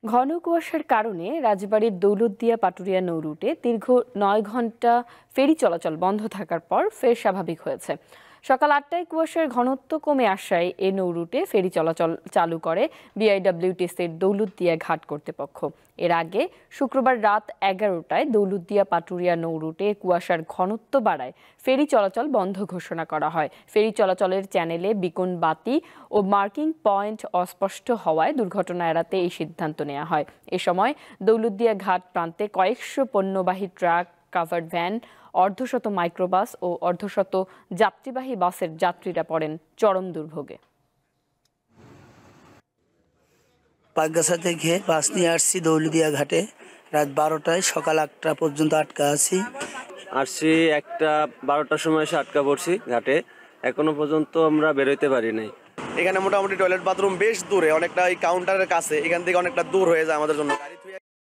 ঘন কুয়াশার কারণে রাজবাড়ীর দৌলতদিয়া পাটুরিয়া নৌ রুটে দীর্ঘ ৯ ঘন্টা ফেরি চলাচল বন্ধ থাকার পর ফের স্বাভাবিক হয়েছে। সকাল ৮টায় কুয়াশার ঘনত্ব কমে আসায় এ নৌ রুটে ফেরি চলাচল চালু করে বিআইডব্লিউটিসির দৌলতদিয়া ঘাট কর্তৃপক্ষ। এর আগে শুক্রবার রাত ১১টায় দৌলতদিয়া পাটুরিয়া নৌ রুটে কুয়াশার ঘনত্ব বাড়ায় ফেরি চলাচল বন্ধ ঘোষণা করা হয়। ফেরি চলাচলের চ্যানেলে বিকন বাতি ও মার্কিং পয়েন্ট অস্পষ্ট হওয়ায় দুর্ঘটনা এড়াতে এই সিদ্ধান্ত নেওয়া হয়। এ সময় দৌলতদিয়া ঘাট প্রান্তে কয়েকশো পণ্যবাহী ট্রাক, কাভার্ড ভ্যান, অর্ধশত মাইক্রোবাস ও অর্ধশত যাত্রীবাহী বাসের যাত্রীরা পড়েন চরম দুর্ভোগে। পাকগাছা থেকে বাস নিয়ে আসছি দৌলতদিয়া ঘাটে রাত ১২টায়, সকাল ৮টা পর্যন্ত আটকা আছি। আসছি একটা ১২টার সময় এসে আটকা পড়ছি ঘাটে, এখনো পর্যন্ত আমরা বেরোতে পারি নাই। এখানে মোটামুটি টয়লেট বাথরুম বেশ দূরে, অনেকটা এই কাউন্টারের কাছে, এখান থেকে অনেকটা দূর হয়ে যায় আমাদের জন্য।